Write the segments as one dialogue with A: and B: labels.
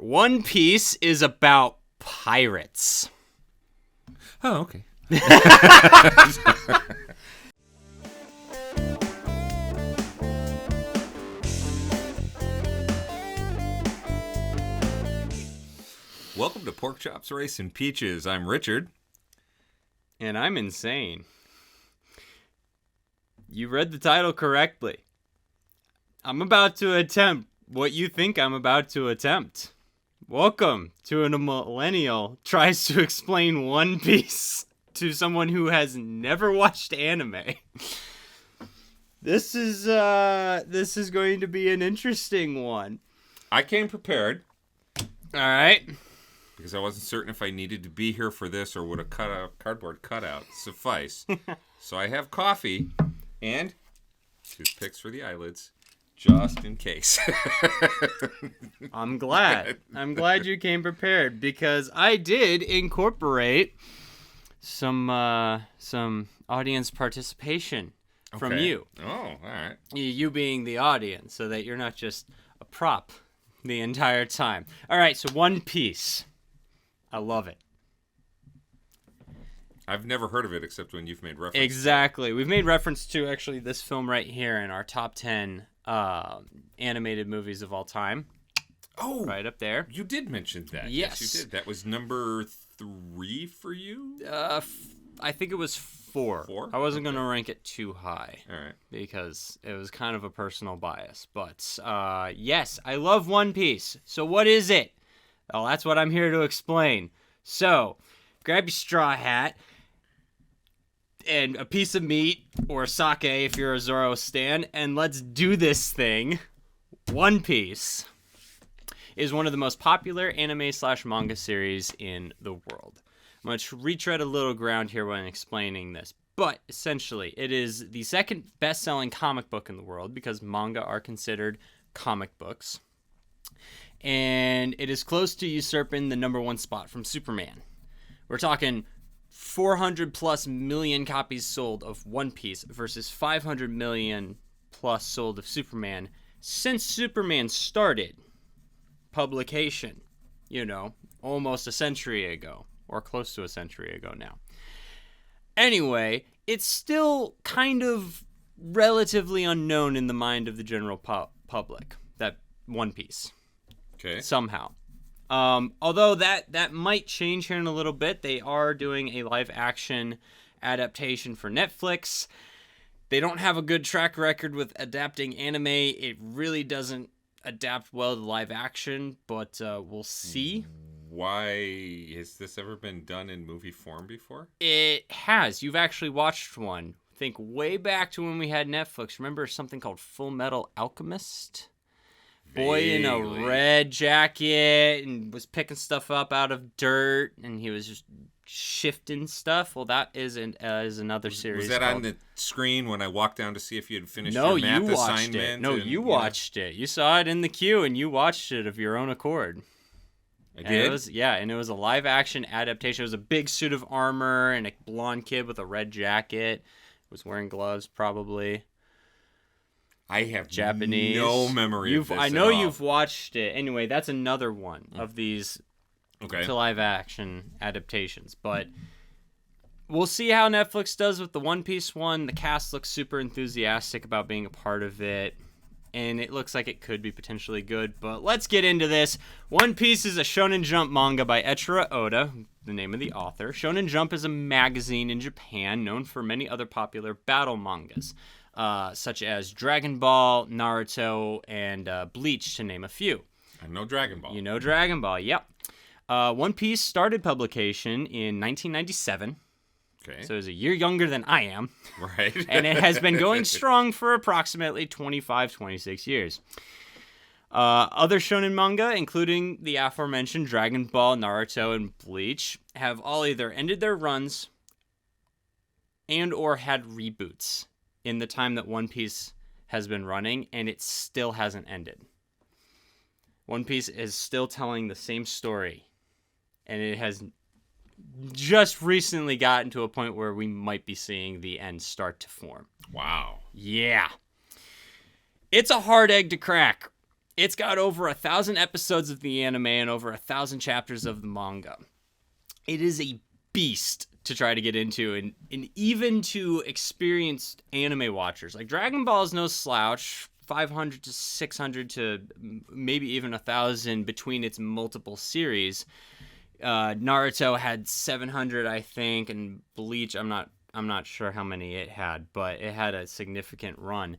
A: One Piece is about pirates.
B: Oh, okay. Welcome to Pork Chops, Rice, and Peaches. I'm Richard.
A: And I'm insane. You read the title correctly. I'm about to attempt what you think I'm about to attempt. Welcome to a millennial tries to explain One Piece to someone who has never watched anime. This is going to be an interesting one.
B: I came prepared.
A: All right.
B: Because I wasn't certain if I needed to be here for this or would a cardboard cutout suffice. So I have coffee and toothpicks for the eyelids, just in case.
A: I'm glad. I'm glad you came prepared because I did incorporate some audience participation from you.
B: Oh, all right.
A: You being the audience, so that you're not just a prop the entire time. All right, so One Piece. I love it.
B: I've never heard of it except when you've made reference.
A: Exactly. We've made reference to actually this film right here in our top 10 animated movies of all time.
B: Oh,
A: right up there.
B: You did mention that.
A: Yes,
B: you did. That was number 3 for you?
A: I think it was 4.
B: 4?
A: I wasn't going to rank it too high.
B: All right.
A: Because it was kind of a personal bias. But yes, I love One Piece. So what is it? Well, that's what I'm here to explain. So, grab your straw hat and a piece of meat or sake if you're a Zoro stan, and let's do this thing. One Piece is one of the most popular anime/manga series in the world. I'm going to retread a little ground here when explaining this, but essentially it is the second best-selling comic book in the world because manga are considered comic books. And it is close to usurping the number 1 spot from Superman. We're talking 400 plus million copies sold of One Piece versus 500 million plus sold of Superman since Superman started publication, almost a century ago, or close to a century ago now. Anyway, it's still kind of relatively unknown in the mind of the general public, that One Piece.
B: Okay.
A: Somehow. Although that might change here in a little bit. They are doing a live action adaptation for Netflix. They don't have a good track record with adapting anime. It really doesn't adapt well to live action, but we'll see.
B: Why has this ever been done in movie form before?
A: It has. You've actually watched one. Think way back to when we had Netflix. Remember something called Full Metal Alchemist? Boy in a red jacket and was picking stuff up out of dirt, and he was just shifting stuff. Well, that is another series.
B: Was that on the screen when I walked down to see if you had finished
A: your
B: math
A: you watched
B: assignment?
A: It. No, you watched it. You saw it in the queue, and you watched it of your own accord.
B: I did?
A: And it was a live-action adaptation. It was a big suit of armor and a blonde kid with a red jacket. Was wearing gloves, probably.
B: I have
A: Japanese.
B: No memory of this
A: I know
B: at all.
A: you've watched it. Anyway, that's another one of these to live action adaptations. But we'll see how Netflix does with the One Piece one. The cast looks super enthusiastic about being a part of it. And it looks like it could be potentially good. But let's get into this. One Piece is a Shonen Jump manga by Eiichiro Oda, the name of the author. Shonen Jump is a magazine in Japan known for many other popular battle mangas. Such as Dragon Ball, Naruto, and Bleach, to name a few.
B: I know Dragon Ball.
A: You know Dragon Ball, yep. One Piece started publication in 1997.
B: Okay.
A: So it was a year younger than I am.
B: Right.
A: And it has been going strong for approximately 25, 26 years. Other shonen manga, including the aforementioned Dragon Ball, Naruto, and Bleach, have all either ended their runs and or had reboots in the time that One Piece has been running, and it still hasn't ended. One Piece is still telling the same story, and it has just recently gotten to a point where we might be seeing the end start to form.
B: Wow.
A: Yeah. It's a hard egg to crack. It's got over 1,000 episodes of the anime and over 1,000 chapters of the manga. It is a beast to try to get into, and even to experienced anime watchers. Like, Dragon Ball is no slouch. 500 to 600 to maybe even 1,000 between its multiple series. Naruto had 700, I think, and Bleach, I'm not sure how many it had, but it had a significant run.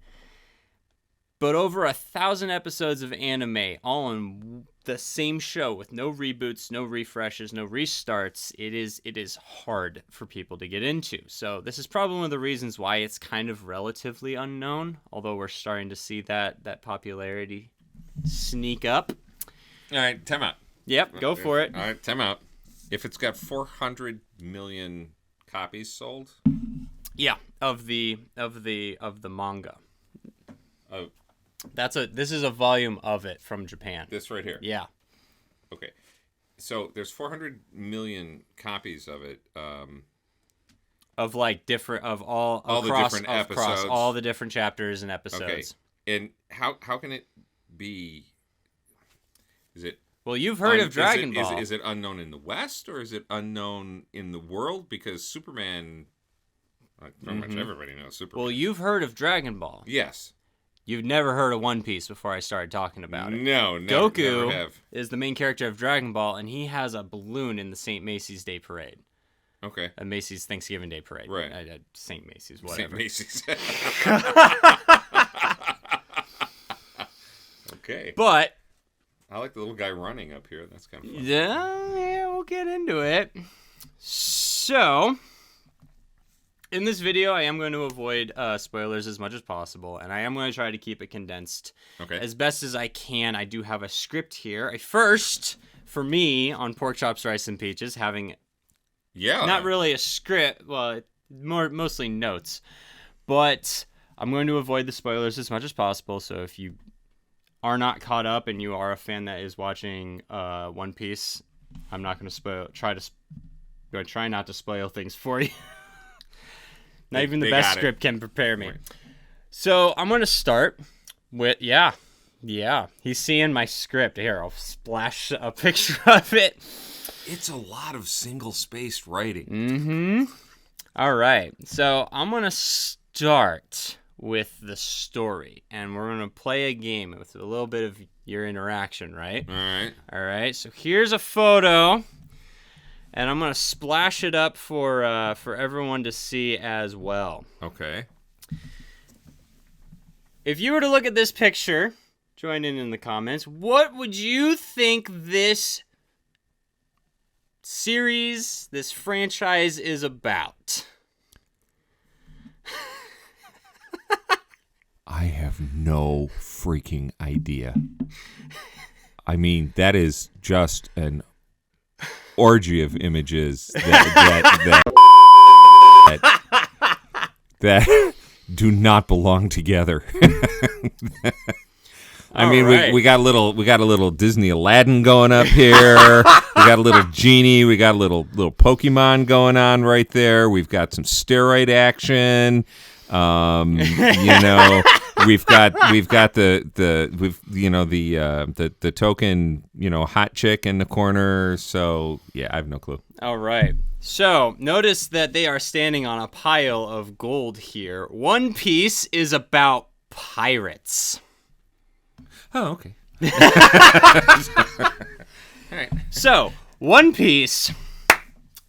A: But over 1,000 episodes of anime, all in the same show with no reboots, no refreshes, no restarts. It is hard for people to get into. So this is probably one of the reasons why it's kind of relatively unknown, although we're starting to see that popularity sneak up.
B: All right, time out.
A: Yep, go for it.
B: All right, time out. If it's got 400 million copies sold,
A: yeah, of the manga.
B: Oh,
A: This is a volume of it from Japan.
B: this right here.
A: Yeah.
B: Okay. So there's 400 million copies of it.
A: Of like different of all
B: the
A: across,
B: different
A: across
B: episodes.
A: all the different chapters and episodes.
B: Okay. And how can it be? Is it?
A: Well, you've heard of Dragon Ball.
B: Is it unknown in the West or is it unknown in the world? Because Superman, pretty much everybody knows Superman.
A: Well, you've heard of Dragon Ball.
B: Yes.
A: You've never heard of One Piece before I started talking about it.
B: No, never
A: Goku
B: have.
A: is the main character of Dragon Ball, and he has a balloon in the St. Macy's Day Parade.
B: Okay.
A: A Macy's Thanksgiving Day Parade.
B: Right.
A: St. Macy's, whatever.
B: St. Macy's. Okay.
A: But
B: I like the little guy running up here. That's kind of fun.
A: yeah, we'll get into it. So, in this video, I am going to avoid spoilers as much as possible, and I am going to try to keep it condensed as best as I can. I do have a script here. First, for me, on Pork Chops, Rice, and Peaches, having not really a script, well, mostly notes, but I'm going to avoid the spoilers as much as possible, so if you are not caught up and you are a fan that is watching One Piece, I'm not going to try not to spoil things for you. Not even the best script can prepare me. So I'm going to start with, yeah. He's seeing my script. Here, I'll splash a picture of it.
B: It's a lot of single-spaced writing.
A: Mm-hmm. All right. So I'm going to start with the story. And we're going to play a game with a little bit of your interaction, right? All right. So here's a photo. And I'm going to splash it up for everyone to see as well.
B: Okay.
A: If you were to look at this picture, join in the comments, what would you think this series, this franchise is about?
B: I have no freaking idea. I mean, that is just an orgy of images that do not belong together. I mean,
A: right.
B: we got a little Disney Aladdin going up here. We got a little genie. We got a little Pokemon going on right there. We've got some steroid action. We've got the token, hot chick in the corner. So yeah, I have no clue.
A: All right. So notice that they are standing on a pile of gold here. One Piece is about pirates.
B: Oh, okay. All right.
A: So One Piece,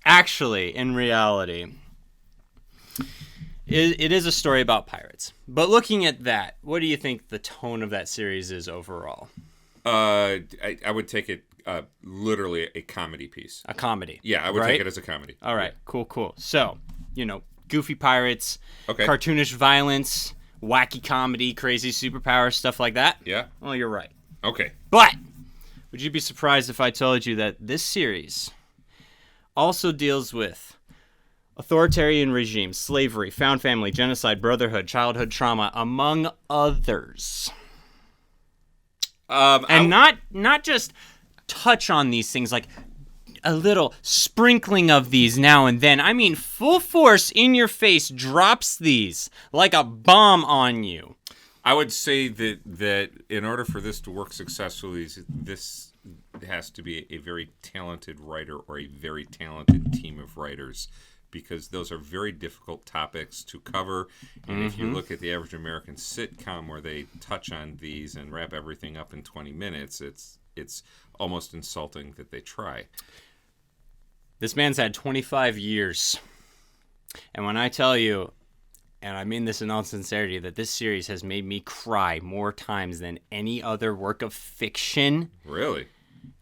A: actually, in reality, it is a story about pirates. But looking at that, what do you think the tone of that series is overall?
B: I would take it literally a comedy piece.
A: A comedy.
B: Yeah, I would take it as a comedy.
A: All right, cool. So, goofy pirates,
B: okay,
A: cartoonish violence, wacky comedy, crazy superpowers, stuff like that.
B: Yeah.
A: Well, you're right.
B: Okay.
A: But would you be surprised if I told you that this series also deals with authoritarian regimes, slavery, found family, genocide, brotherhood, childhood trauma, among others? And not just touch on these things, like a little sprinkling of these now and then. I mean, full force in your face drops these like a bomb on you.
B: I would say that in order for this to work successfully, this has to be a very talented writer or a very talented team of writers, because those are very difficult topics to cover. And if you look at the average American sitcom where they touch on these and wrap everything up in 20 minutes, it's almost insulting that they try.
A: This man's had 25 years. And when I tell you, and I mean this in all sincerity, that this series has made me cry more times than any other work of fiction.
B: Really?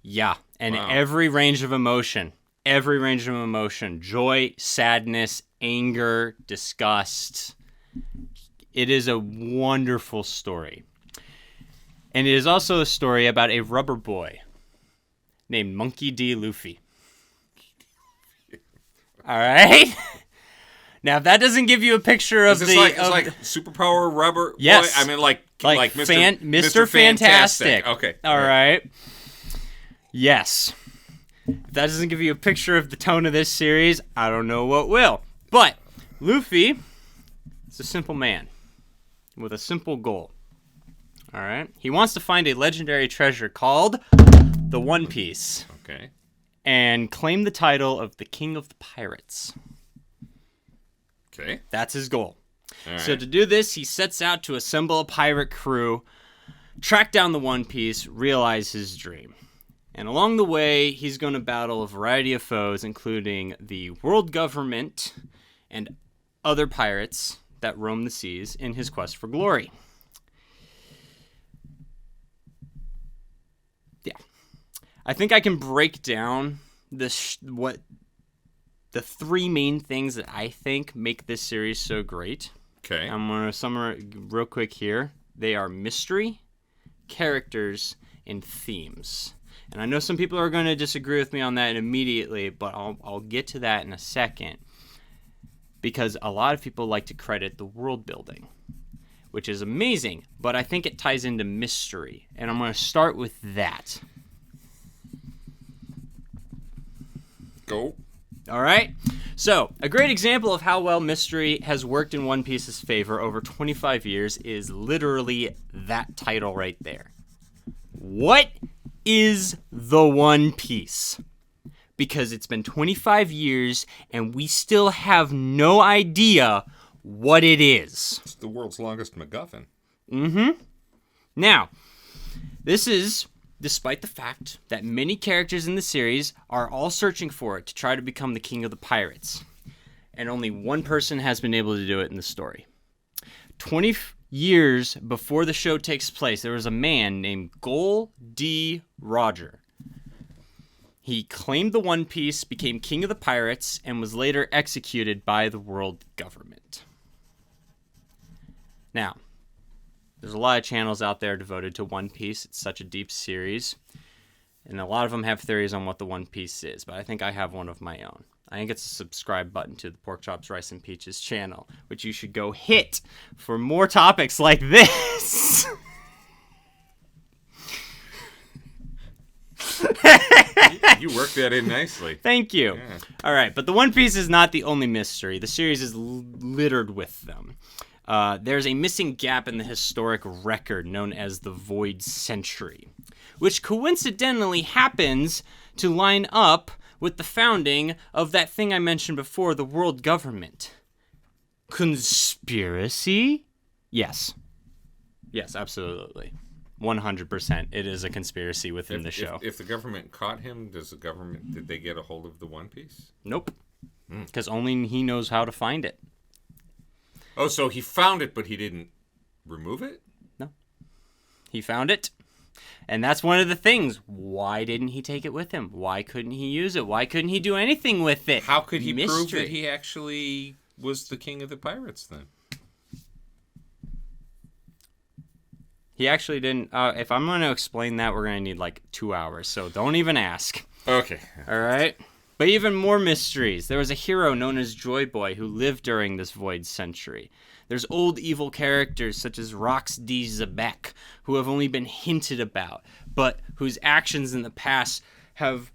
A: Yeah. And
B: Wow.
A: every range of emotion. Joy, sadness, anger, disgust. It is a wonderful story. And it is also a story about a rubber boy named Monkey D. Luffy. All right? Now, if that doesn't give you a picture of
B: Is this like superpower rubber?
A: Yes.
B: Boy? I mean, like
A: Mr. Fantastic.
B: Okay.
A: All right. Yes. If that doesn't give you a picture of the tone of this series, I don't know what will. But Luffy is a simple man with a simple goal. All right? He wants to find a legendary treasure called the One Piece
B: Okay.
A: and claim the title of the King of the Pirates.
B: Okay.
A: That's his goal.
B: All right.
A: So to do this, he sets out to assemble a pirate crew, track down the One Piece, realize his dream. And along the way, he's going to battle a variety of foes, including the world government and other pirates that roam the seas in his quest for glory. Yeah. I think I can break down what the three main things that I think make this series so great.
B: Okay.
A: I'm going to summarize real quick here. They are mystery, characters, and themes. And I know some people are going to disagree with me on that immediately, but I'll get to that in a second. Because a lot of people like to credit the world building, which is amazing, but I think it ties into mystery. And I'm going to start with that.
B: Go.
A: All right. So, a great example of how well mystery has worked in One Piece's favor over 25 years is literally that title right there. What is the One Piece? Because it's been 25 years and we still have no idea what it is.
B: It's the world's longest MacGuffin.
A: Now, this is despite the fact that many characters in the series are all searching for it to try to become the king of the pirates. And only one person has been able to do it in the story. 20 years before the show takes place, there was a man named Gol D. Roger. He claimed the One Piece, became king of the pirates, and was later executed by the world government. Now, there's a lot of channels out there devoted to One Piece. It's such a deep series. And a lot of them have theories on what the One Piece is, but I think I have one of my own. I think it's a subscribe button to the Pork Chops, Rice, and Peaches channel, which you should go hit for more topics like this.
B: You worked that in nicely.
A: Thank you.
B: Yeah.
A: All right, but the One Piece is not the only mystery. The series is littered with them. There's a missing gap in the historic record known as the Void Century, which coincidentally happens to line up with the founding of that thing I mentioned before, the world government. Conspiracy? Yes. Yes, absolutely. 100%. It is a conspiracy within the show.
B: If the government caught him, did they get a hold of the One Piece?
A: Nope. Because only he knows how to find it.
B: Oh, so he found it, but he didn't remove it?
A: No. He found it. And that's one of the things. Why didn't he take it with him? Why couldn't he use it? Why couldn't he do anything with it?
B: How could he prove that he actually was the king of the pirates then?
A: He actually didn't. If I'm going to explain that, we're going to need like 2 hours. So don't even ask.
B: Okay.
A: All right. But even more mysteries. There was a hero known as Joy Boy who lived during this Void Century. There's old evil characters such as Rox D. Zebek, who have only been hinted about, but whose actions in the past have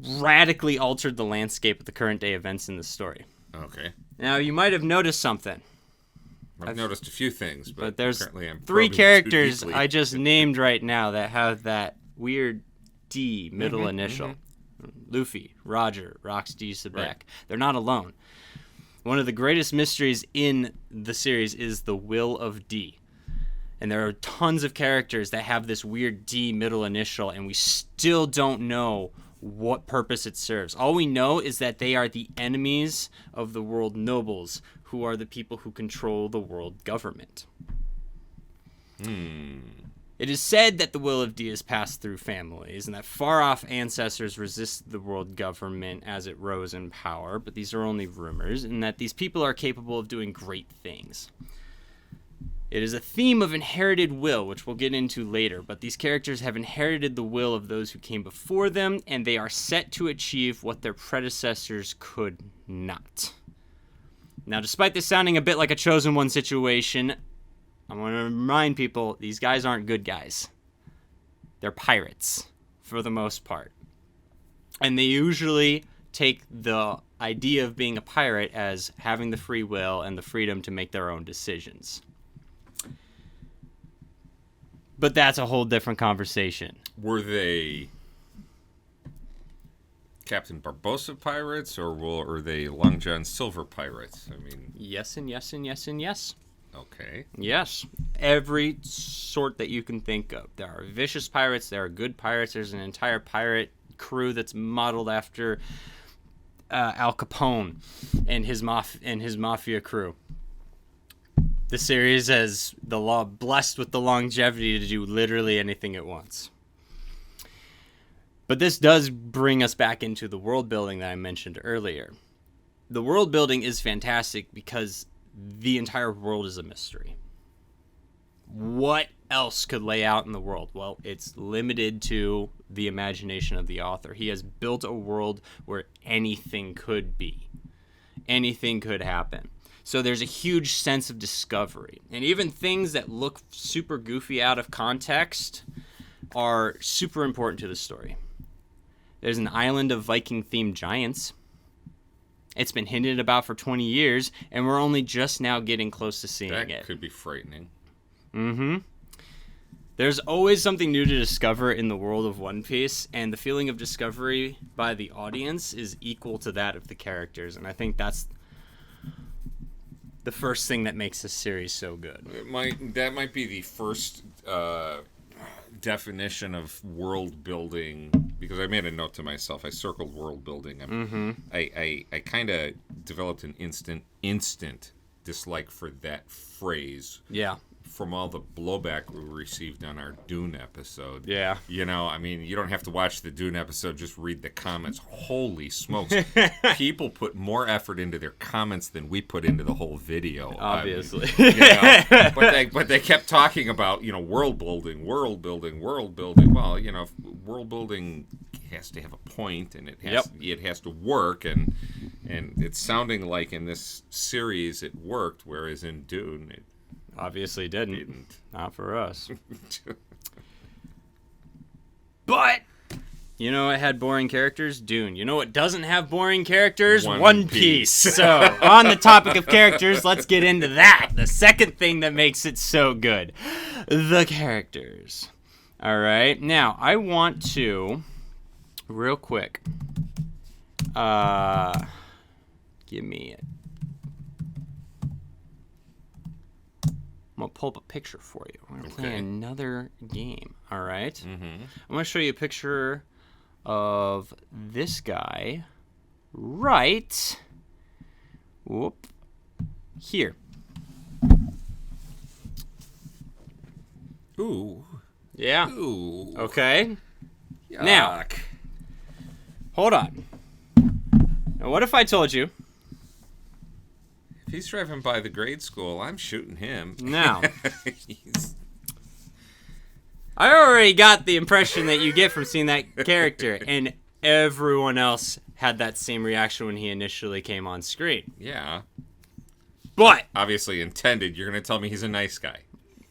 A: radically altered the landscape of the current day events in the story.
B: Okay.
A: Now, you might have noticed something.
B: I've noticed a few things, but
A: there's
B: apparently I'm
A: 3
B: probing too
A: characters
B: deeply.
A: I just named right now that have that weird D middle initial. Luffy, Roger, Rocks D Sebek.
B: Right.
A: They're not alone. One of the greatest mysteries in the series is the will of D. And there are tons of characters that have this weird D middle initial, and we still don't know what purpose it serves. All we know is that they are the enemies of the world nobles, who are the people who control the world government. It is said that the will of D is passed through families, and that far-off ancestors resisted the world government as it rose in power, but these are only rumors, and that these people are capable of doing great things. It is a theme of inherited will, which we'll get into later, but these characters have inherited the will of those who came before them, and they are set to achieve what their predecessors could not. Now, despite this sounding a bit like a Chosen One situation, I want to remind people, these guys aren't good guys. They're pirates, for the most part. And they usually take the idea of being a pirate as having the free will and the freedom to make their own decisions. But that's a whole different conversation.
B: Were they Captain Barbossa pirates, or were they Long John Silver pirates? I mean...
A: Yes and yes and yes and yes.
B: Okay.
A: Yes. Every sort that you can think of. There are vicious pirates. There are good pirates. There's an entire pirate crew that's modeled after Al Capone and his mafia crew. The series has the law blessed with the longevity to do literally anything it wants. But this does bring us back into the world building that I mentioned earlier. The world building is fantastic because the entire world is a mystery. What else could lay out in the world? Well, it's limited to the imagination of the author. He has built a world where anything could be. Anything could happen. So there's a huge sense of discovery. And even things that look super goofy out of context are super important to the story. There's an island of Viking-themed giants. It's been hinted about for 20 years, and we're only just now getting close to seeing it.
B: That could be frightening.
A: Mm-hmm. There's always something new to discover in the world of One Piece, and the feeling of discovery by the audience is equal to that of the characters, and I think that's the first thing that makes this series so good.
B: That might be the first definition of world building, because I made a note to myself. I circled world building. I kind of developed an instant dislike for that phrase.
A: Yeah.
B: From all the blowback we received on our Dune episode.
A: Yeah.
B: You know, I mean, you don't have to watch the Dune episode, just read the comments. Holy smokes. People put more effort into their comments than we put into the whole video.
A: Obviously.
B: I mean, you know, but they kept talking about, you know, world building. Well, you know, world building has to have a point, and it has to work, and it's sounding like in this series it worked, whereas in Dune it
A: obviously didn't. Not for us. But you know what had boring characters? Dune. You know what doesn't have boring characters? One Piece. So, on the topic of characters, let's get into that. The second thing that makes it so good. The characters. All right. Now, I want to, real quick, give me it. I'm going to pull up a picture for you. We're going to play another game, all right? Mm-hmm. I'm going to show you a picture of this guy right here.
B: Ooh.
A: Yeah.
B: Ooh.
A: Okay.
B: Yuck.
A: Now, hold on. Now, what if I told you...
B: If he's driving by the grade school, I'm shooting him.
A: Now, I already got the impression that you get from seeing that character, and everyone else had that same reaction when he initially came on screen.
B: Yeah.
A: But
B: obviously intended. You're going to tell me he's a nice guy.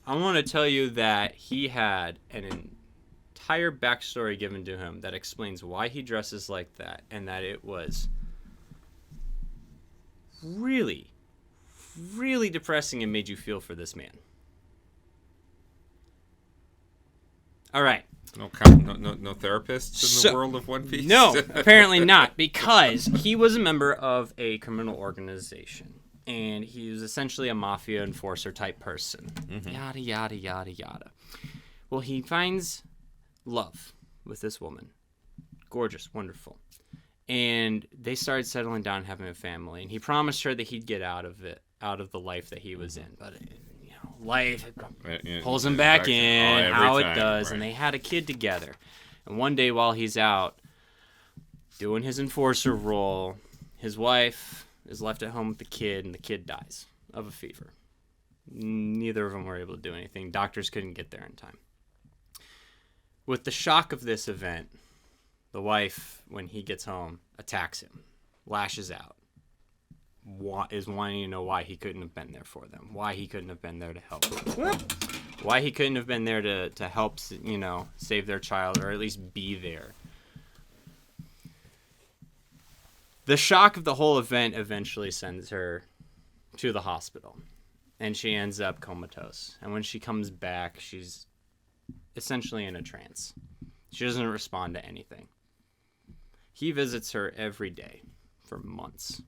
A: I want to tell you that he had an entire backstory given to him that explains why he dresses like that, and that it was really really depressing and made you feel for this man? All right.
B: No therapists in the world of One Piece?
A: No, apparently not, because he was a member of a criminal organization, and he was essentially a mafia enforcer type person. Yada, yada, yada, yada. Well, he finds love with this woman. Gorgeous, wonderful. And they started settling down, having a family, and he promised her that he'd get out of the life that he was in. But life pulls him back in, how it does, and they had a kid together. And one day while he's out doing his enforcer role, his wife is left at home with the kid, and the kid dies of a fever. Neither of them were able to do anything. Doctors couldn't get there in time. With the shock of this event, the wife, when he gets home, attacks him, lashes out, is wanting to know why he couldn't have been there for them, why he couldn't have been there to help, why he couldn't have been there to help, save their child, or at least be there. The shock of the whole event eventually sends her to the hospital, and she ends up comatose. And when she comes back, she's essentially in a trance. She doesn't respond to anything. He visits her every day for months,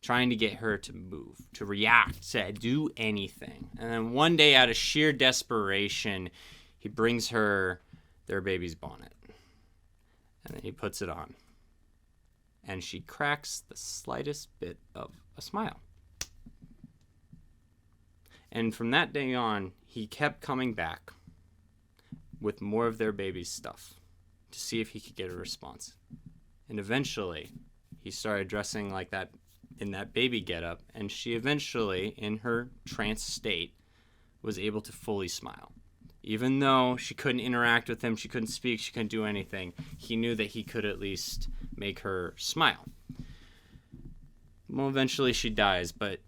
A: trying to get her to move, to react, to do anything. And then one day, out of sheer desperation, he brings her their baby's bonnet. And then he puts it on. And she cracks the slightest bit of a smile. And from that day on, he kept coming back with more of their baby's stuff to see if he could get a response. And eventually, he started dressing like that in that baby getup, and she eventually, in her trance state, was able to fully smile. Even though she couldn't interact with him, she couldn't speak, she couldn't do anything, he knew that he could at least make her smile. Well, eventually she dies, but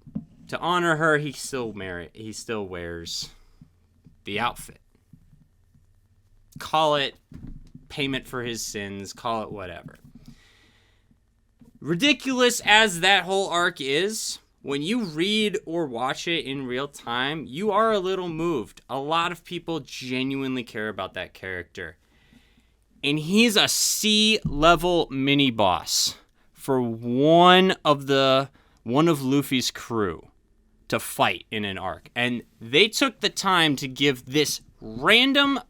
A: to honor her, he still wears the outfit. Call it payment for his sins, call it whatever. Ridiculous as that whole arc is, when you read or watch it in real time, you are a little moved. A lot of people genuinely care about that character. And he's a C-level mini-boss for one of Luffy's crew to fight in an arc. And they took the time to give this random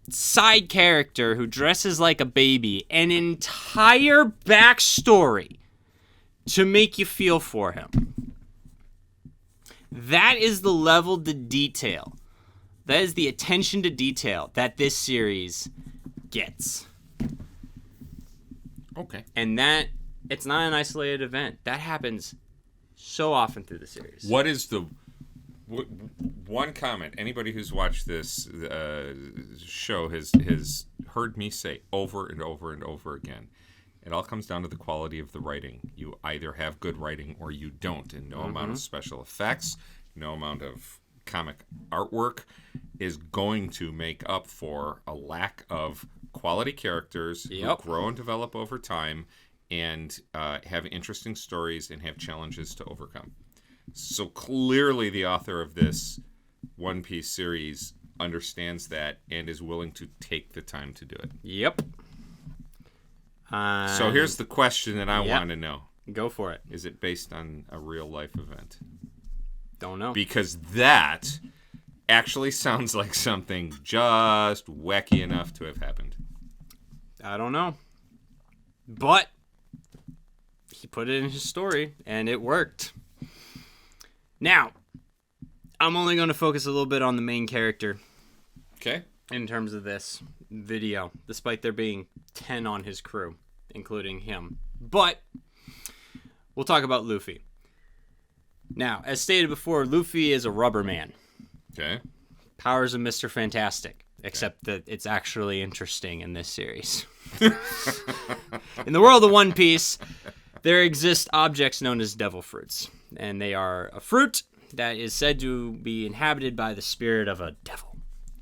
A: side character who dresses like a baby an entire backstory to make you feel for him. That is the level to detail. That is the attention to detail that this series gets.
B: Okay.
A: And that, it's not an isolated event. That happens so often through the series.
B: What is the one comment anybody who's watched this show has heard me say over and over and over again? It all comes down to the quality of the writing. You either have good writing or you don't, and no amount of special effects, no amount of comic artwork is going to make up for a lack of quality characters who grow and develop over time and have interesting stories and have challenges to overcome. So clearly the author of this One Piece series understands that and is willing to take the time to do it.
A: Yep.
B: So here's the question that I want to know.
A: Go for it.
B: Is it based on a real life event?
A: Don't know.
B: Because that actually sounds like something just wacky enough to have happened.
A: I don't know. But he put it in his story and it worked. Now, I'm only going to focus a little bit on the main character.
B: Okay.
A: In terms of this video, despite there being 10 on his crew, including him. But we'll talk about Luffy. Now, as stated before, Luffy is a rubber man.
B: Okay.
A: Powers of Mr. Fantastic, except that it's actually interesting in this series. In the world of One Piece, there exist objects known as devil fruits, and they are a fruit that is said to be inhabited by the spirit of a devil.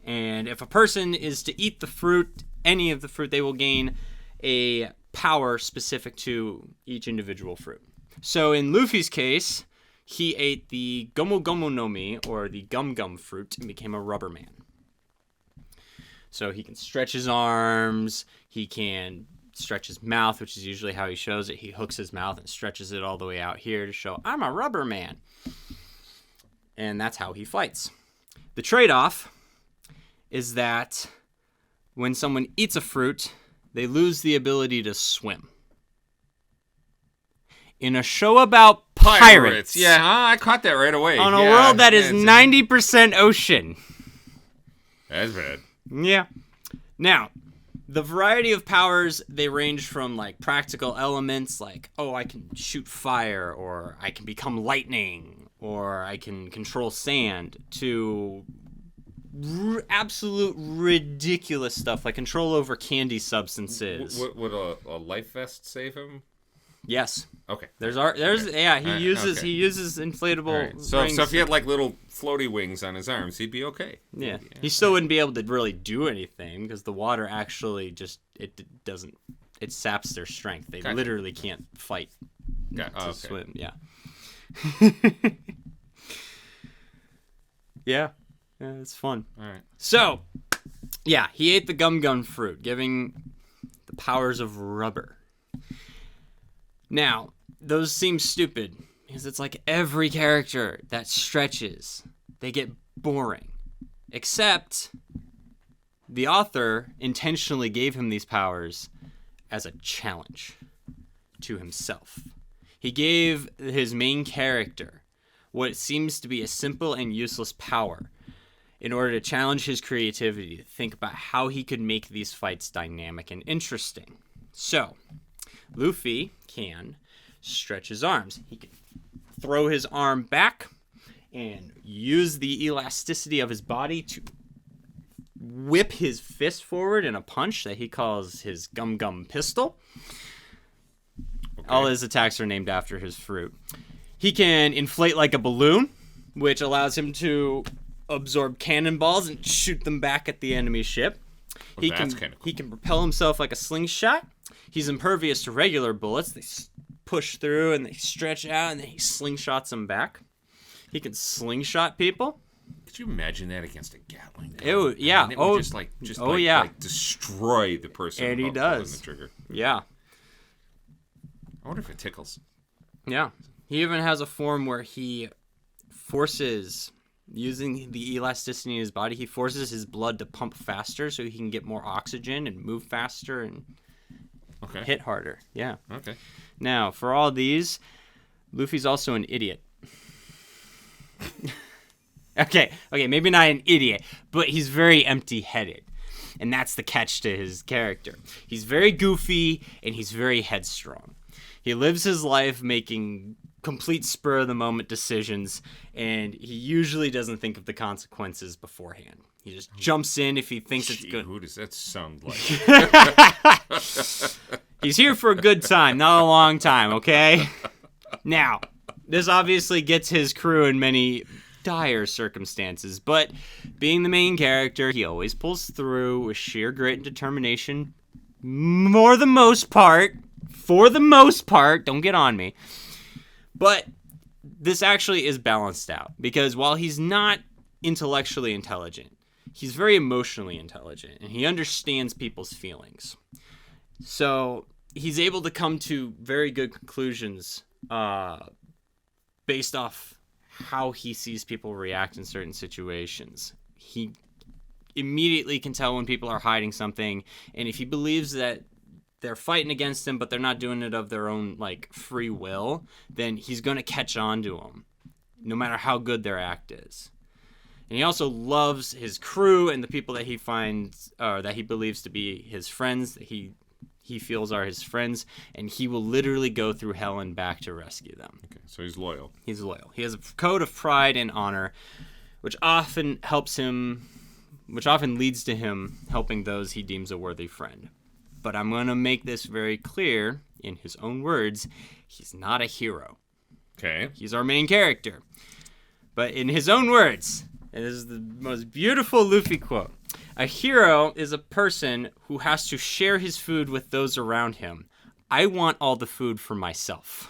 A: And if a person is to eat the fruit, any of the fruit, they will gain a power specific to each individual fruit. So in Luffy's case, he ate the Gomu Gomu no Mi, or the Gum Gum fruit, and became a rubber man. So he can stretch his arms, he can stretch his mouth, which is usually how he shows it. He hooks his mouth and stretches it all the way out here to show, I'm a rubber man. And that's how he fights. The trade-off is that when someone eats a fruit, they lose the ability to swim. In a show about pirates.
B: Yeah, I caught that right away.
A: On a world that is 90% ocean.
B: That's bad.
A: Yeah. Now, the variety of powers, they range from like practical elements like, oh, I can shoot fire, or I can become lightning, or I can control sand, to absolute ridiculous stuff like control over candy substances.
B: Would a life vest save him?
A: Yes.
B: Okay.
A: He uses inflatable
B: rings. So if he had like little floaty wings on his arms, he'd be okay.
A: Yeah. He still wouldn't be able to really do anything because the water actually just it saps their strength. They literally can't fight to swim. Yeah. Yeah, it's fun.
B: All right.
A: So, yeah, he ate the Gum Gum fruit, giving the powers of rubber. Now, those seem stupid because it's like every character that stretches, they get boring. Except the author intentionally gave him these powers as a challenge to himself. He gave his main character what seems to be a simple and useless power in order to challenge his creativity to think about how he could make these fights dynamic and interesting. So, Luffy can stretch his arms. He can throw his arm back and use the elasticity of his body to whip his fist forward in a punch that he calls his Gum Gum pistol. Okay. All his attacks are named after his fruit. He can inflate like a balloon, which allows him to absorb cannonballs and shoot them back at the enemy ship.
B: Well, that's kind of cool.
A: He can propel himself like a slingshot. He's impervious to regular bullets. They push through and they stretch out, and then he slingshots them back. He can slingshot people.
B: Could you imagine that against a Gatling gun?
A: It would, yeah.
B: It would just destroy the person.
A: And he does.
B: The trigger.
A: Yeah.
B: I wonder if it tickles.
A: Yeah. He even has a form where he forces, using the elasticity in his body, he forces his blood to pump faster so he can get more oxygen and move faster and hit harder. Yeah.
B: Okay.
A: Now, for all these, Luffy's also an idiot. Okay, maybe not an idiot, but he's very empty-headed. And that's the catch to his character. He's very goofy, and he's very headstrong. He lives his life making complete spur-of-the-moment decisions, and he usually doesn't think of the consequences beforehand. He just jumps in if he thinks it's good.
B: Who does that sound like?
A: He's here for a good time, not a long time, okay? Now, this obviously gets his crew in many dire circumstances, but being the main character, he always pulls through with sheer grit and determination. For the most part, don't get on me. But this actually is balanced out, because while he's not intellectually intelligent, he's very emotionally intelligent, and he understands people's feelings. So he's able to come to very good conclusions based off how he sees people react in certain situations. He immediately can tell when people are hiding something, and if he believes that they're fighting against him but they're not doing it of their own free will, then he's going to catch on to them no matter how good their act is. And he also loves his crew and the people that he finds that he believes to be his friends, that he feels are his friends, and he will literally go through hell and back to rescue them.
B: Okay, so he's loyal.
A: He's loyal. He has a code of pride and honor, which often leads to him helping those he deems a worthy friend. But I'm going to make this very clear in his own words. He's not a hero.
B: Okay.
A: He's our main character. But in his own words, and this is the most beautiful Luffy quote, a hero is a person who has to share his food with those around him. I want all the food for myself.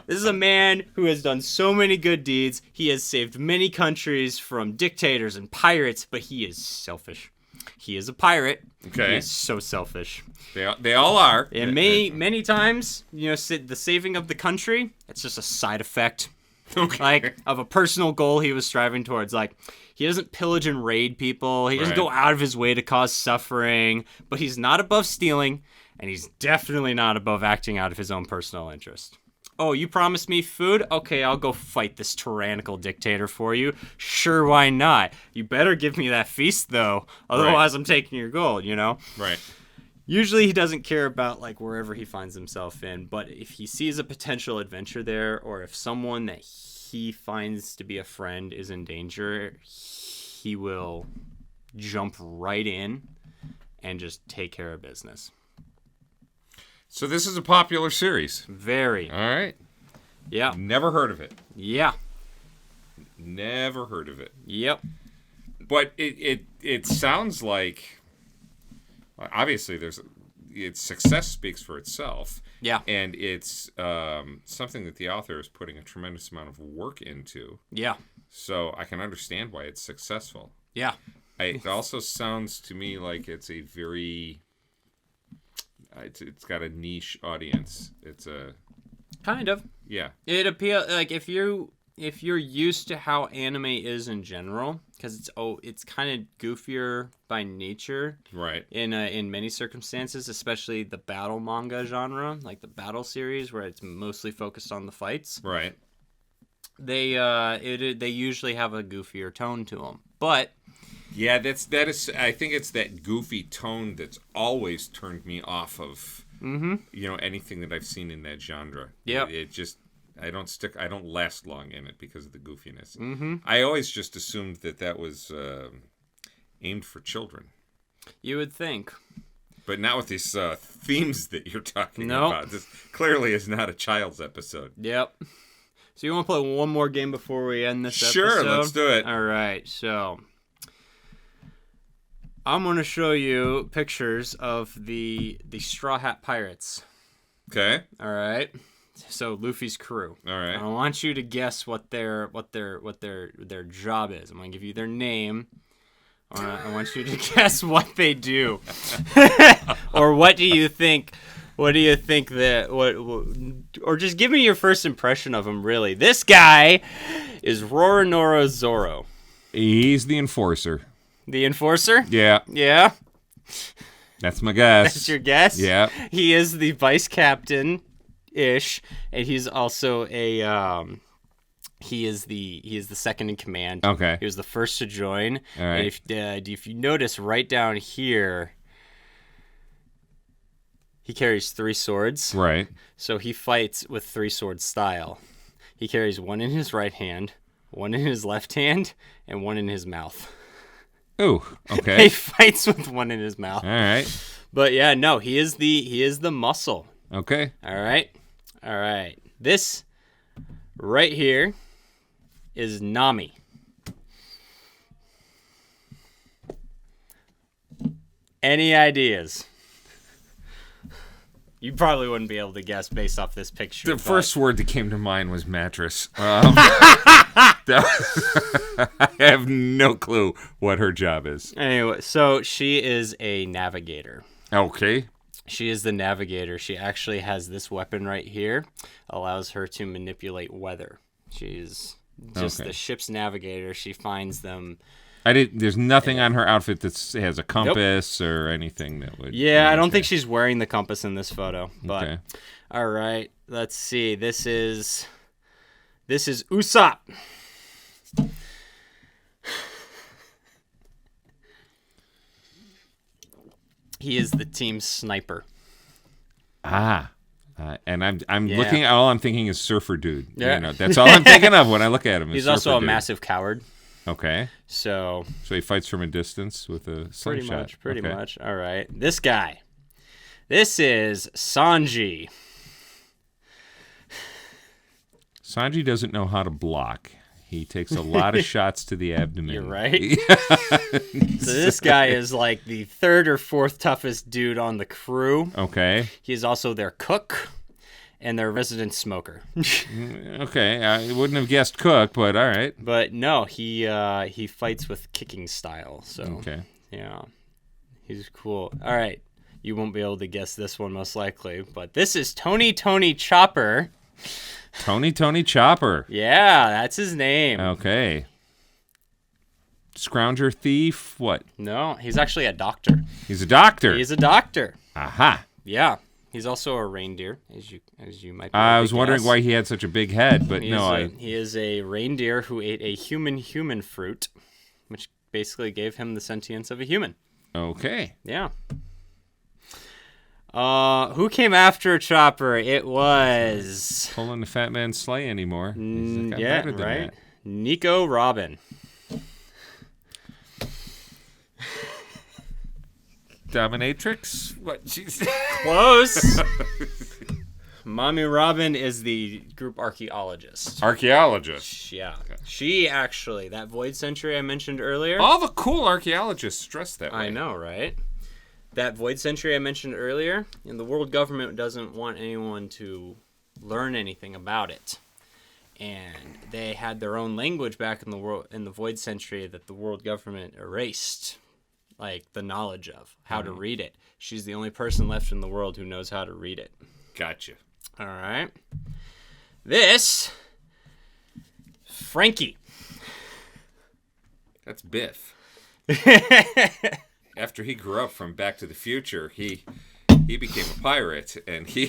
A: This is a man who has done so many good deeds. He has saved many countries from dictators and pirates, but he is selfish. He is a pirate.
B: Okay.
A: He is so selfish.
B: They all are.
A: And many times, the saving of the country, it's just a side effect.
B: Okay.
A: Like, of a personal goal he was striving towards. Like, he doesn't pillage and raid people. He doesn't
B: Right.
A: go out of his way to cause suffering. But he's not above stealing, and he's definitely not above acting out of his own personal interest. Oh, you promised me food? Okay, I'll go fight this tyrannical dictator for you. Sure, why not? You better give me that feast, though. Otherwise, I'm taking your gold,
B: Right.
A: Usually he doesn't care about like wherever he finds himself in, but if he sees a potential adventure there, or if someone that he finds to be a friend is in danger, he will jump right in and just take care of business.
B: So this is a popular series.
A: Very.
B: All right.
A: Yeah.
B: Never heard of it.
A: Yeah.
B: Never heard of it.
A: Yep.
B: But it sounds like, obviously its success speaks for itself.
A: Yeah.
B: And it's something that the author is putting a tremendous amount of work into.
A: Yeah.
B: So I can understand why it's successful.
A: Yeah.
B: It also sounds to me like it's a very... It's got a niche audience. It's a...
A: Kind of.
B: Yeah.
A: It appeals like if you're used to how anime is in general, because it's kind of goofier by nature.
B: Right.
A: In many circumstances, especially the battle manga genre, like the battle series, where it's mostly focused on the fights.
B: Right.
A: They usually have a goofier tone to them, but
B: yeah, that is. I think it's that goofy tone that's always turned me off of. Anything that I've seen in that genre.
A: Yeah.
B: It just. I don't last long in it because of the goofiness. I always just assumed that was aimed for children.
A: You would think.
B: But not with these themes that you're talking
A: Nope.
B: about. This clearly is not a child's episode.
A: Yep. So you want to play one more game before we end this episode?
B: Sure, let's do it.
A: All right, so I'm going to show you pictures of the Straw Hat Pirates.
B: Okay.
A: All right. So Luffy's crew.
B: All right.
A: I want you to guess what their job is. I'm gonna give you their name. I want you to guess what they do, or what do you think? What do you think that? Or just give me your first impression of him. Really, this guy is Roronoa Zoro.
B: He's the enforcer.
A: The enforcer.
B: Yeah.
A: Yeah.
B: That's my guess.
A: That's your guess.
B: Yeah.
A: He is the vice captain. Ish, and he's also a he is the second in command.
B: Okay.
A: He was the first to join.
B: All right.
A: And if you notice right down here, he carries 3 swords.
B: Right.
A: So he fights with 3-sword style. He carries one in his right hand, one in his left hand, and one in his mouth.
B: Ooh. Okay.
A: He fights with one in his mouth.
B: All right.
A: But yeah, no, he is the muscle.
B: Okay.
A: All right. This right here is Nami. Any ideas? You probably wouldn't be able to guess based off this picture.
B: The
A: but
B: first word that came to mind was mattress. I have no clue what her job is.
A: Anyway, so she is a navigator.
B: Okay.
A: She is the navigator. She actually has this weapon right here. Allows her to manipulate weather. She's just the ship's navigator. She finds them.
B: There's nothing on her outfit that has a compass or anything that would.
A: Yeah, I don't think she's wearing the compass in this photo. But
B: Okay.
A: all right, let's see. This is Usopp. He is the team's sniper.
B: And I'm
A: Yeah.
B: looking. All I'm thinking is surfer dude.
A: Yeah.
B: That's all I'm thinking of when I look at him. Is
A: He's also
B: surfer
A: a
B: dude.
A: massive coward.
B: Okay.
A: So
B: So he fights from a distance with a slingshot.
A: pretty much. All right, this guy. This is Sanji.
B: Sanji doesn't know how to block. He takes a lot of shots to the abdomen.
A: You're right. So this guy is like the third or fourth toughest dude on the crew.
B: Okay.
A: He is also their cook and their resident smoker.
B: Okay, I wouldn't have guessed cook, but all right.
A: But no, he fights with kicking style. So
B: Okay.
A: yeah, he's cool. All right, you won't be able to guess this one most likely, but this is Tony Chopper.
B: Tony Chopper.
A: Yeah, that's his name.
B: Okay. Scrounger thief. What?
A: No, he's actually a doctor.
B: He's a doctor.
A: He's a doctor.
B: Aha.
A: Yeah. He's also a reindeer, as you might be able
B: I
A: to
B: was wondering
A: guess.
B: why he had such a big head, but
A: He is a reindeer who ate a human fruit, which basically gave him the sentience of a human.
B: Okay.
A: Yeah. Who came after Chopper? It was
B: Pulling the fat man's sleigh anymore. He's got
A: yeah,
B: better than
A: right.
B: that.
A: Nico Robin.
B: Dominatrix? What? Jeez.
A: Close. Mommy Robin is the group archaeologist.
B: Archaeologist.
A: Yeah. She actually, that Void Century I mentioned earlier.
B: All the cool archaeologists stress that way.
A: I know, right? That Void Century I mentioned earlier, and the world government doesn't want anyone to learn anything about it. And they had their own language back in the Void Century that the world government erased, like the knowledge of how to read it. She's the only person left in the world who knows how to read it.
B: Gotcha.
A: All right. This Frankie.
B: That's Biff. After he grew up from Back to the Future, he became a pirate, and he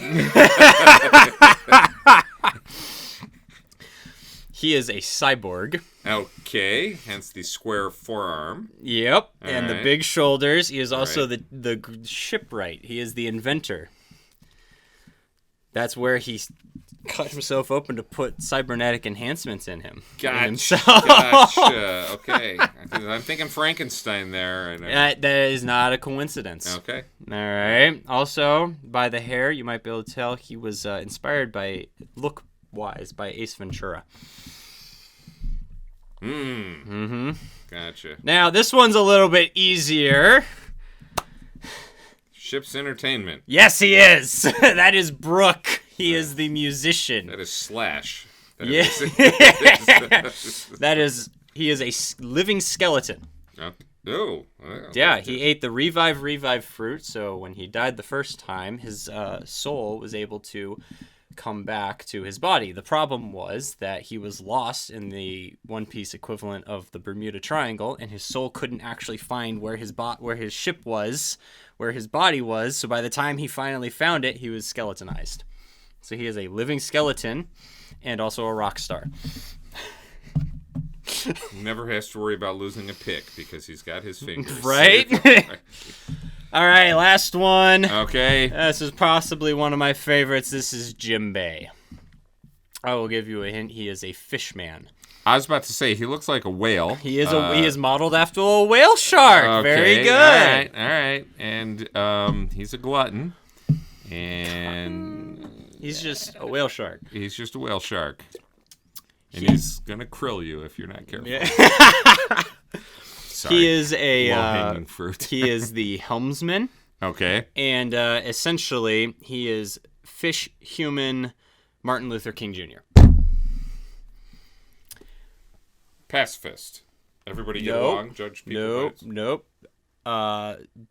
A: He is a cyborg.
B: Okay, hence the square forearm.
A: Yep, and the
B: right.
A: big shoulders. He is also
B: Right.
A: the shipwright. He is the inventor. That's where he cut himself open to put cybernetic enhancements in him. in
B: Gotcha.
A: himself.
B: Gotcha. Okay, I'm thinking Frankenstein there. And
A: That is not a coincidence.
B: okay.
A: All right. Also, by the hair, you might be able to tell he was inspired by, look-wise, by Ace Ventura. Mm-hmm.
B: Gotcha.
A: Now, this one's a little bit easier.
B: Ship's Entertainment.
A: Yes, he is. That is Brooke. He is the musician.
B: That is Slash. That
A: Yeah.
B: is-
A: He is a living skeleton.
B: Oh.
A: Yeah, he ate the revive fruit, so when he died the first time, his soul was able to come back to his body. The problem was that he was lost in the One Piece equivalent of the Bermuda Triangle, and his soul couldn't actually find where his ship was, where his body was, so by the time he finally found it, he was skeletonized. So he is a living skeleton and also a rock star.
B: Never has to worry about losing a pick because he's got his fingers.
A: Right? All right, last one.
B: Okay.
A: This is possibly one of my favorites. This is Jimbei. I will give you a hint. He is a fish man.
B: I was about to say he looks like a whale.
A: He is modeled after a whale shark.
B: Okay,
A: Very good.
B: All right. And he's a glutton. And
A: He's just a whale shark.
B: he's just a whale shark. And he's gonna krill you if you're not careful.
A: Yeah.
B: Sorry.
A: He is a
B: low-hanging fruit.
A: he is the helmsman,
B: Okay.
A: and essentially he is fish human Martin Luther King Jr.
B: Pacifist. Everybody get along. Judge people.
A: Nope.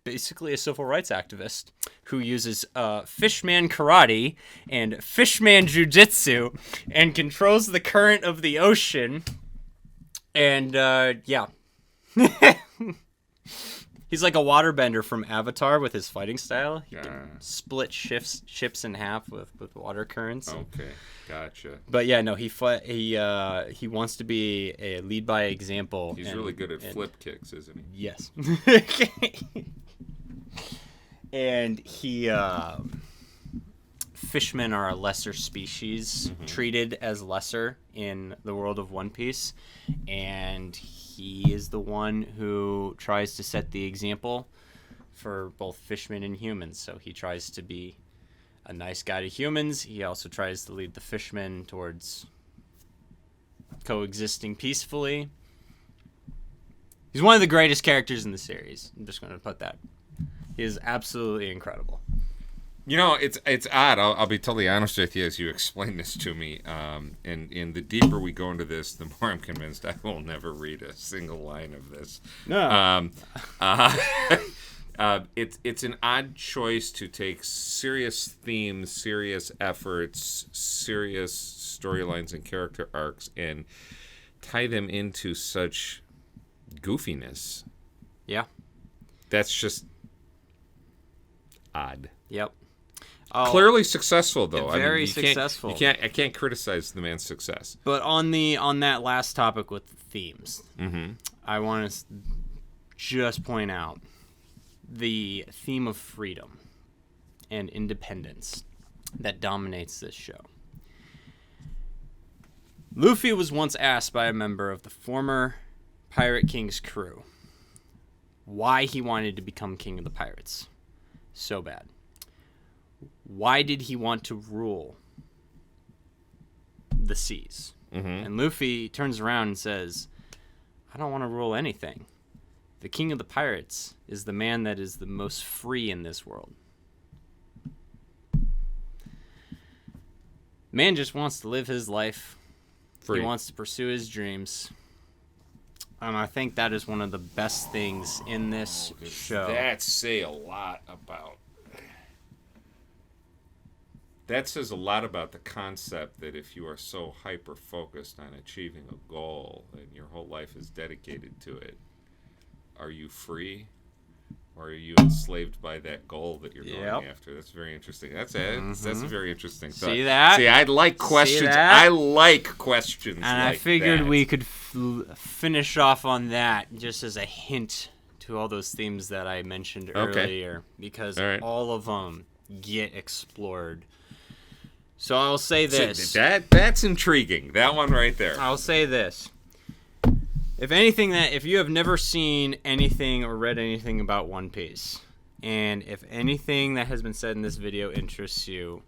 A: Basically a civil rights activist who uses fishman karate and fishman jujitsu and controls the current of the ocean. And yeah. He's like a waterbender from Avatar with his fighting style. He can split ships in half with water currents.
B: Okay, gotcha.
A: But yeah, no, he wants to be a lead by example.
B: He's really good at flip kicks, isn't he?
A: Yes. And fishmen are a lesser species, treated as lesser in the world of One Piece, and he is the one who tries to set the example for both fishmen and humans. So he tries to be a nice guy to humans. He also tries to lead the fishmen towards coexisting peacefully. He's one of the greatest characters in the series. I'm just going to put that. He is absolutely incredible.
B: You know, it's odd. I'll be totally honest with you as you explain this to me. And the deeper we go into this, the more I'm convinced I will never read a single line of this.
A: No.
B: It's an odd choice to take serious themes, serious efforts, serious storylines and character arcs, and tie them into such goofiness.
A: Yeah.
B: That's just odd.
A: Yep.
B: Clearly successful, though.
A: Very successful.
B: I can't criticize the man's success.
A: But on that last topic with the themes, I want to just point out the theme of freedom and independence that dominates this show. Luffy was once asked by a member of the former Pirate King's crew why he wanted to become king of the pirates so bad. Why did he want to rule the seas? And Luffy turns around and says, I don't want to rule anything. The king of the pirates is the man that is the most free in this world. Man just wants to live his life. Free. He wants to pursue his dreams. I think that is one of the best things in this show.
B: That say a lot about... That says a lot about the concept that if you are so hyper-focused on achieving a goal and your whole life is dedicated to it, are you free? Or are you enslaved by that goal that you're going after? That's very interesting. That's a very interesting thought.
A: See that?
B: See, I like questions. I like questions.
A: And
B: like
A: I figured
B: that.
A: we could finish off on that just as a hint to all those themes that I mentioned earlier, because all of them get explored. So I'll say this.
B: That's intriguing. That one right there.
A: I'll say this. If you have never seen anything or read anything about One Piece, and if anything that has been said in this video interests you,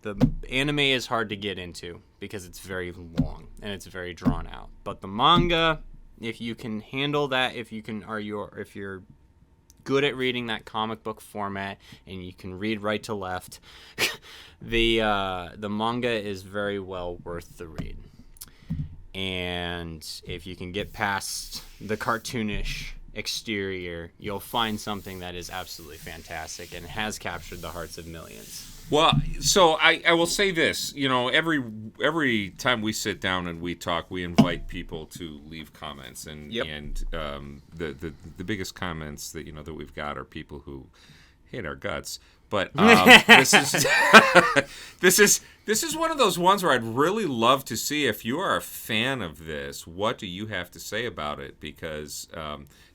A: the anime is hard to get into because it's very long and it's very drawn out. But the manga, if you can handle that, if you're good at reading that comic book format and you can read right to left, the manga is very well worth the read. And if you can get past the cartoonish exterior, you'll find something that is absolutely fantastic and has captured the hearts of millions.
B: Well, so I will say this. You know, every time we sit down and we talk, we invite people to leave comments, and the biggest comments that that we've got are people who hate our guts. But this is one of those ones where I'd really love to see, if you are a fan of this, what do you have to say about it? Because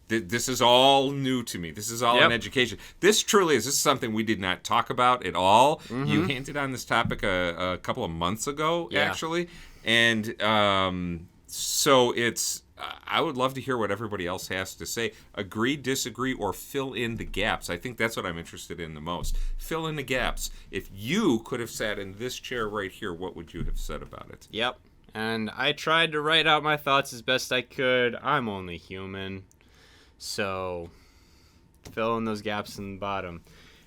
B: this is all new to me. This is all an education. This truly is. This is something we did not talk about at all. You hinted on this topic a couple of months ago, actually. And so it's... I would love to hear what everybody else has to say. Agree, disagree, or fill in the gaps. I think that's what I'm interested in the most. Fill in the gaps. If you could have sat in this chair right here, what would you have said about it?
A: Yep. And I tried to write out my thoughts as best I could. I'm only human. So fill in those gaps in the bottom.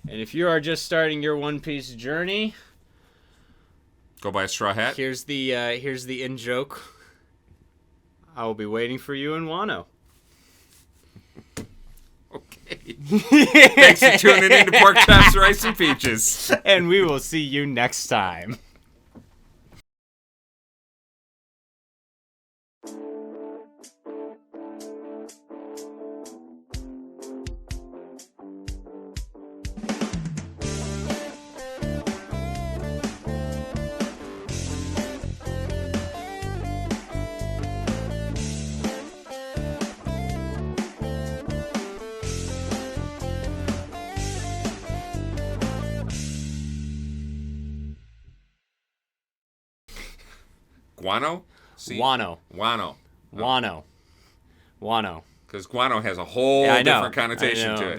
A: And if you are just starting your One Piece journey,
B: go buy a straw hat.
A: Here's the in joke. I will be waiting for you in Wano.
B: Okay. Thanks for tuning in to Pork Chops, Rice, and Peaches.
A: And we will see you next time.
B: Guano?
A: Wano.
B: Wano.
A: Wano. Wano.
B: Because guano has a whole different connotation to it.